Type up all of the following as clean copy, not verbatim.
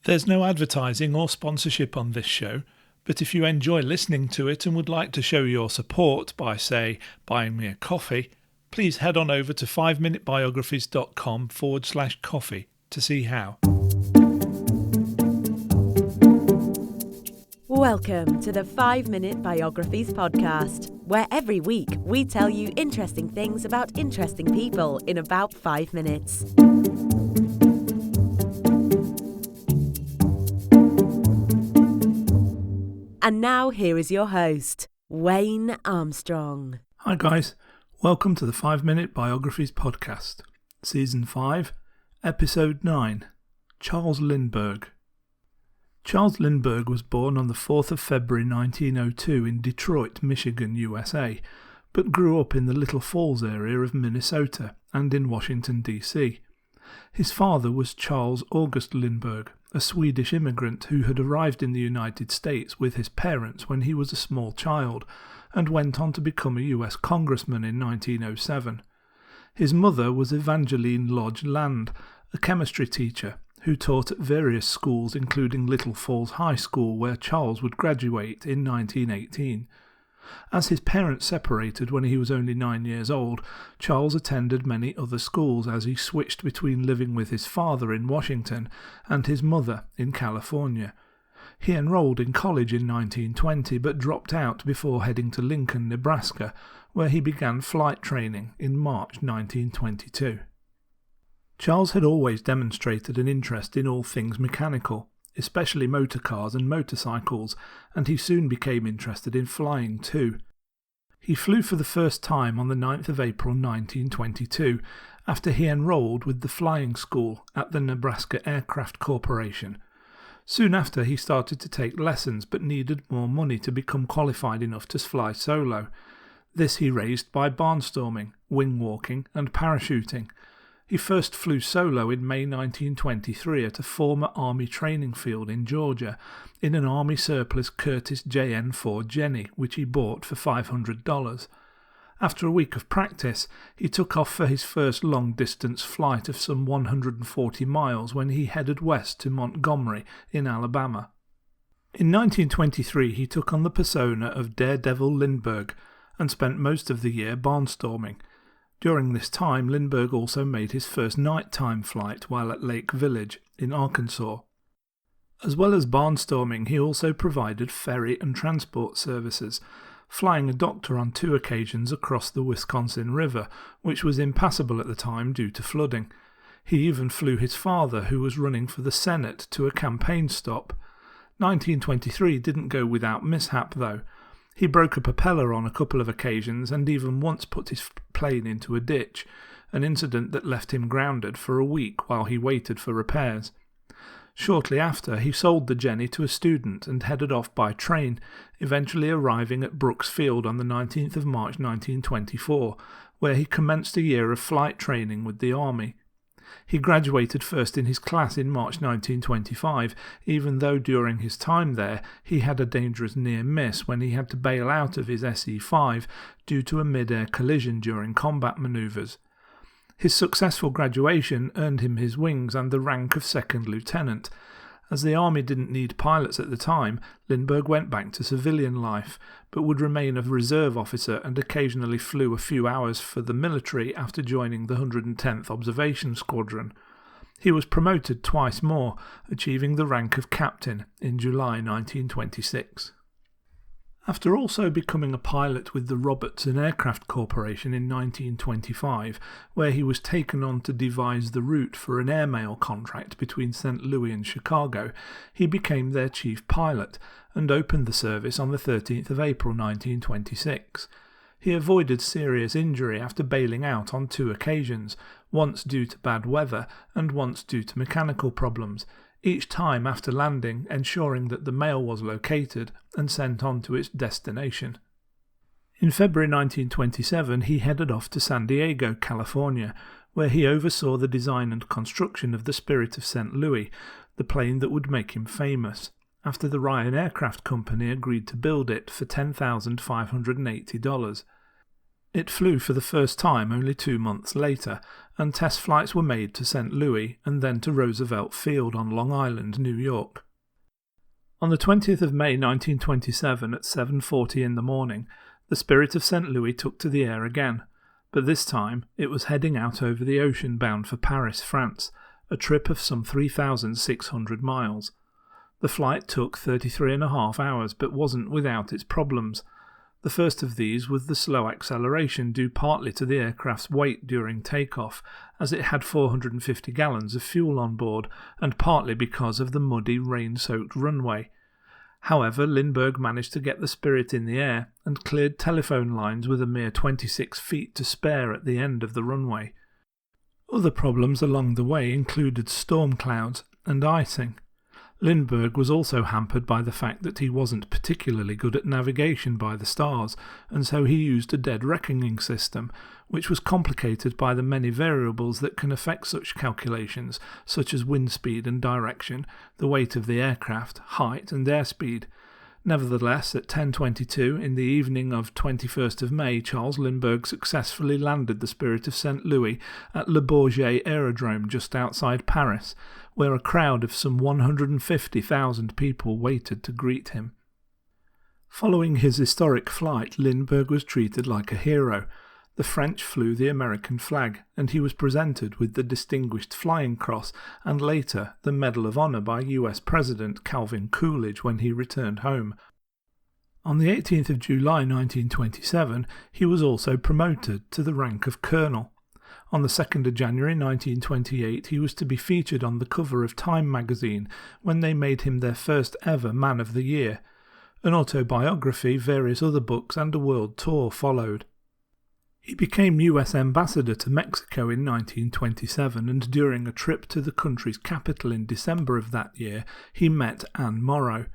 There's no advertising or sponsorship on this show, but if you enjoy listening to it and would like to show your support by, say, buying me a coffee, please head on over to 5minutebiographies.com/coffee to see how. Welcome to the 5-Minute Biographies podcast, where every week we tell you interesting things about interesting people in about 5 minutes. And now here is your host, Wayne Armstrong. Hi guys, welcome to the 5-Minute Biographies podcast, Season 5, Episode 9, Charles Lindbergh. Charles Lindbergh was born on the 4th of February 1902 in Detroit, Michigan, USA, but grew up in the Little Falls area of Minnesota and in Washington D.C. His father was Charles August Lindbergh, a Swedish immigrant who had arrived in the United States with his parents when he was a small child and went on to become a US congressman in 1907. His mother was Evangeline Lodge Land, a chemistry teacher who taught at various schools including Little Falls High School, where Charles would graduate in 1918. As his parents separated when he was only 9 years old, Charles attended many other schools as he switched between living with his father in Washington and his mother in California. He enrolled in college in 1920 but dropped out before heading to Lincoln, Nebraska, where he began flight training in March 1922. Charles had always demonstrated an interest in all things mechanical, especially motor cars and motorcycles, and he soon became interested in flying too. He flew for the first time on the 9th of April 1922 after he enrolled with the flying school at the Nebraska Aircraft Corporation. Soon after he started to take lessons but needed more money to become qualified enough to fly solo. This he raised by barnstorming, wing walking and parachuting. He first flew solo in May 1923 at a former Army training field in Georgia in an Army surplus Curtiss JN-4 Jenny, which he bought for $500. After a week of practice, he took off for his first long-distance flight of some 140 miles when he headed west to Montgomery in Alabama. In 1923 he took on the persona of Daredevil Lindbergh and spent most of the year barnstorming. During this time, Lindbergh also made his first nighttime flight while at Lake Village in Arkansas. As well as barnstorming, he also provided ferry and transport services, flying a doctor on 2 occasions across the Wisconsin River, which was impassable at the time due to flooding. He even flew his father, who was running for the Senate, to a campaign stop. 1923 didn't go without mishap, though. He broke a propeller on a couple of occasions and even once put his plane into a ditch, an incident that left him grounded for a week while he waited for repairs. Shortly after, he sold the Jenny to a student and headed off by train, eventually arriving at Brooks Field on the 19th of March 1924, where he commenced a year of flight training with the Army. He graduated first in his class in March 1925, even though during his time there he had a dangerous near miss when he had to bail out of his SE-5 due to a mid-air collision during combat manoeuvres. His successful graduation earned him his wings and the rank of second lieutenant. As the Army didn't need pilots at the time, Lindbergh went back to civilian life, but would remain a reserve officer and occasionally flew a few hours for the military after joining the 110th Observation Squadron. He was promoted twice more, achieving the rank of captain in July 1926. After also becoming a pilot with the Robertson Aircraft Corporation in 1925, where he was taken on to devise the route for an airmail contract between St. Louis and Chicago, he became their chief pilot and opened the service on the 13th of April 1926. He avoided serious injury after bailing out on 2 occasions, once due to bad weather and once due to mechanical problems, each time after landing ensuring that the mail was located and sent on to its destination. In February 1927 he headed off to San Diego, California, where he oversaw the design and construction of the Spirit of St. Louis, the plane that would make him famous, after the Ryan Aircraft Company agreed to build it for $10,580. It flew for the first time only 2 months later, and test flights were made to St. Louis and then to Roosevelt Field on Long Island, New York. On the 20th of May 1927 at 7:40 in the morning, the Spirit of St. Louis took to the air again, but this time it was heading out over the ocean bound for Paris, France, a trip of some 3,600 miles. The flight took 33.5 hours but wasn't without its problems. The first of these was the slow acceleration due partly to the aircraft's weight during takeoff, as it had 450 gallons of fuel on board, and partly because of the muddy, rain-soaked runway. However, Lindbergh managed to get the Spirit in the air and cleared telephone lines with a mere 26 feet to spare at the end of the runway. Other problems along the way included storm clouds and icing. Lindbergh was also hampered by the fact that he wasn't particularly good at navigation by the stars, and so he used a dead reckoning system, which was complicated by the many variables that can affect such calculations, such as wind speed and direction, the weight of the aircraft, height and airspeed. Nevertheless, at 10:22 in the evening of 21st of May, Charles Lindbergh successfully landed the Spirit of St. Louis at Le Bourget Aerodrome just outside Paris, where a crowd of some 150,000 people waited to greet him. Following his historic flight, Lindbergh was treated like a hero. The French flew the American flag, and he was presented with the Distinguished Flying Cross and later the Medal of Honor by US President Calvin Coolidge when he returned home. On the 18th of July 1927, he was also promoted to the rank of colonel. On the 2nd of January 1928, he was to be featured on the cover of Time magazine when they made him their first ever Man of the Year. An autobiography, various other books and a world tour followed. He became US ambassador to Mexico in 1927, and during a trip to the country's capital in December of that year, he met Anne Morrow.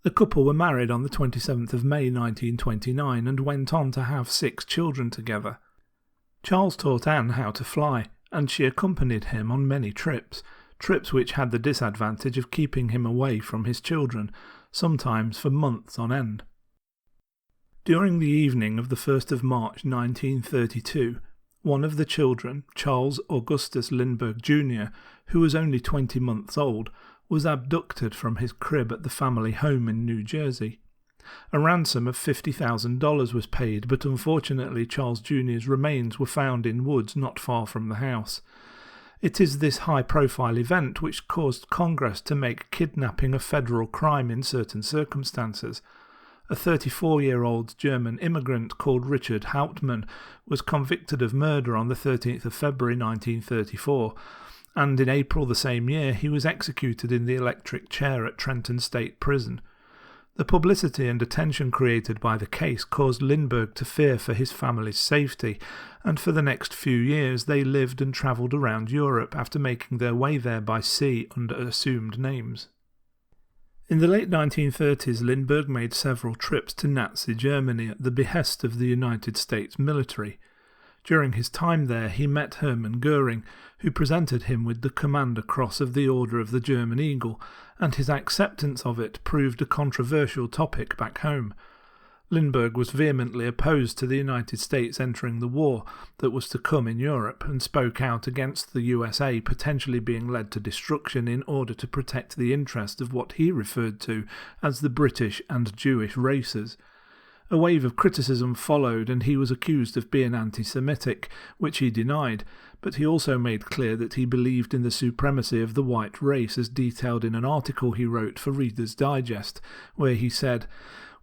The couple were married on the 27th of May 1929 and went on to have 6 children together. Charles taught Anne how to fly, and she accompanied him on many trips which had the disadvantage of keeping him away from his children, sometimes for months on end. During the evening of the 1st of March 1932, one of the children, Charles Augustus Lindbergh Jr., who was only 20 months old, was abducted from his crib at the family home in New Jersey. A ransom of $50,000 was paid, but unfortunately Charles Jr.'s remains were found in woods not far from the house. It is this high-profile event which caused Congress to make kidnapping a federal crime in certain circumstances. A 34-year-old German immigrant called Richard Hauptmann was convicted of murder on the 13th of February 1934, and in April the same year he was executed in the electric chair at Trenton State Prison. The publicity and attention created by the case caused Lindbergh to fear for his family's safety, and for the next few years they lived and travelled around Europe after making their way there by sea under assumed names. In the late 1930s, Lindbergh made several trips to Nazi Germany at the behest of the United States military. During his time there, he met Hermann Goering, who presented him with the Commander Cross of the Order of the German Eagle, and his acceptance of it proved a controversial topic back home. Lindbergh was vehemently opposed to the United States entering the war that was to come in Europe, and spoke out against the USA potentially being led to destruction in order to protect the interest of what he referred to as the British and Jewish races. A wave of criticism followed, and he was accused of being anti-Semitic, which he denied, but he also made clear that he believed in the supremacy of the white race as detailed in an article he wrote for Reader's Digest, where he said,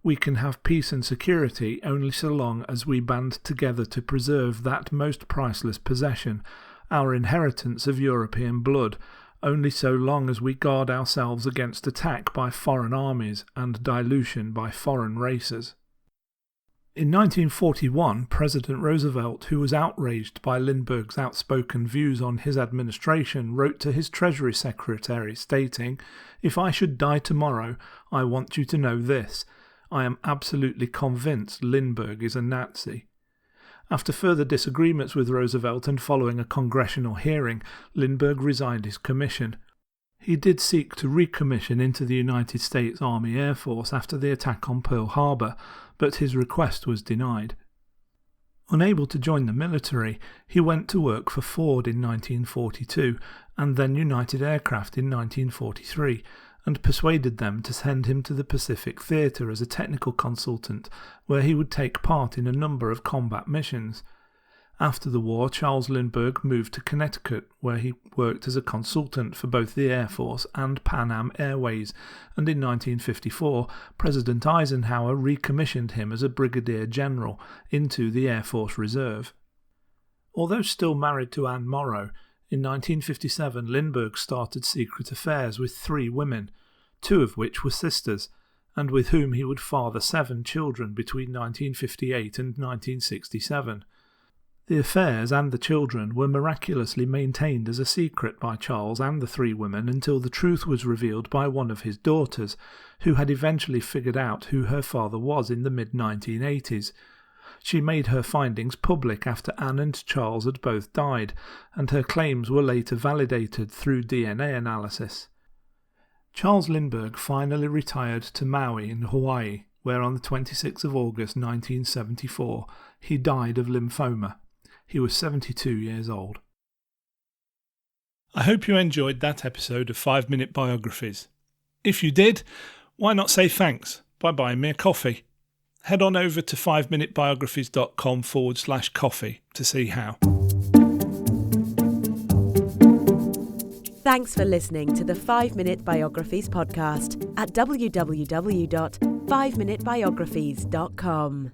"We can have peace and security only so long as we band together to preserve that most priceless possession, our inheritance of European blood, only so long as we guard ourselves against attack by foreign armies and dilution by foreign races." In 1941, President Roosevelt, who was outraged by Lindbergh's outspoken views on his administration, wrote to his Treasury Secretary stating, "If I should die tomorrow, I want you to know this. I am absolutely convinced Lindbergh is a Nazi." After further disagreements with Roosevelt and following a congressional hearing, Lindbergh resigned his commission. He did seek to recommission into the United States Army Air Force after the attack on Pearl Harbor, but his request was denied. Unable to join the military, he went to work for Ford in 1942 and then United Aircraft in 1943, and persuaded them to send him to the Pacific Theatre as a technical consultant, where he would take part in a number of combat missions. After the war, Charles Lindbergh moved to Connecticut, where he worked as a consultant for both the Air Force and Pan Am Airways, and in 1954, President Eisenhower recommissioned him as a brigadier general into the Air Force Reserve. Although still married to Anne Morrow, in 1957 Lindbergh started secret affairs with 3 women, 2 of which were sisters, and with whom he would father 7 children between 1958 and 1967. The affairs and the children were miraculously maintained as a secret by Charles and the 3 women until the truth was revealed by one of his daughters, who had eventually figured out who her father was in the mid-1980s. She made her findings public after Anne and Charles had both died, and her claims were later validated through DNA analysis. Charles Lindbergh finally retired to Maui in Hawaii, where on the 26th of August 1974 he died of lymphoma. He was 72 years old. I hope you enjoyed that episode of 5 Minute Biographies. If you did, why not say thanks by buying me a coffee? Head on over to 5minutebiographies.com/coffee to see how. Thanks for listening to the 5 Minute Biographies podcast at www.5minutebiographies.com.